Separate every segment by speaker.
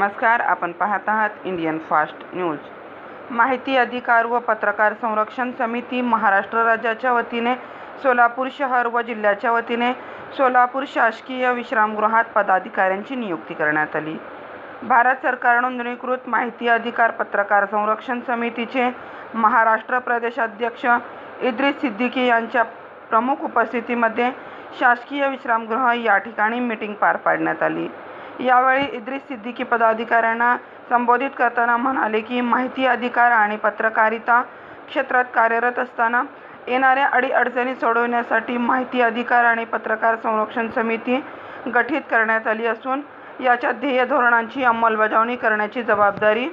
Speaker 1: नमस्कार, आपण पाहत आहात इंडियन फास्ट न्यूज। माहिती अधिकार व पत्रकार संरक्षण समिती महाराष्ट्र राज्याच्या वतीने सोलापूर शहर व जिल्ह्याच्या वतीने सोलापूर शासकीय विश्रामगृहात पदाधिकाऱ्यांची नियुक्ती करण्यात आली। भारत सरकार नोंदणीकृत माहिती अधिकार पत्रकार संरक्षण समितीचे महाराष्ट्र प्रदेशाध्यक्ष इद्रिस सिद्दीकी यांच्या प्रमुख उपस्थितीमध्ये शासकीय विश्रामगृह या ठिकाणी मीटिंग पार पाडण्यात आली। यावेळी इद्रिस सिद्दीकी पदाधिकाऱ्यांना संबोधित करताना म्हणाले की माहिती अधिकार आणि पत्रकारिता क्षेत्रात कार्यरत असताना येणाऱ्या अडीअडचणी सोडवण्यासाठी माहिती अधिकार आणि पत्रकार संरक्षण समिती गठीत करण्यात आली असून याच्या ध्येय धोरणांची अंमलबजावणी करण्याची जबाबदारी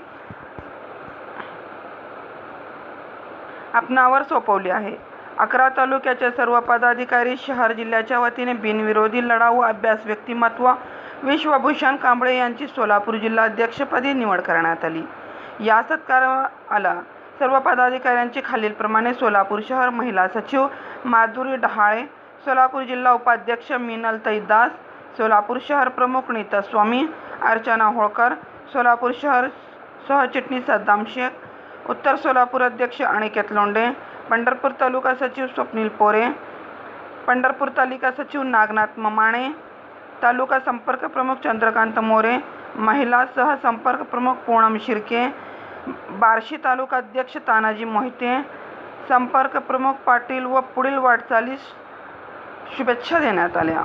Speaker 1: आपणावर सोपवली आहे। 11 तालुक्याचे सर्व पदाधिकारी शहर जिल्ह्याच्या वतीने बिनविरोधी लढाऊ अभ्यास व्यक्तिमत्व विश्वभूषण कांबळे यांची सोलापूर जिल्हाध्यक्षपदी निवड करण्यात आली। या सत्काराला सर्व पदाधिकाऱ्यांची खालीलप्रमाणे सोलापूर शहर महिला सचिव माधुरी डहाळे, सोलापूर जिल्हा उपाध्यक्ष मिनलताई दास, सोलापूर शहर प्रमुख नीता स्वामी, अर्चना होळकर, सोलापूर शहर सहचिटणीस सद्दाम शेख, उत्तर सोलापूर अध्यक्ष अनिकेत लोंढे, पंढरपूर तालुका सचिव स्वप्नील पोरे, पंढरपूर तालुका सचिव नागनाथ ममाणे, तालुका संपर्क प्रमुख चंद्रकांत मोरे, महिला सहसंपर्क प्रमुख पूनम शिर्के, बार्शी तालुका अध्यक्ष तानाजी मोहिते, संपर्क प्रमुख पाटील व पुढील वाटचालीस शुभेच्छा देण्यात आल्या।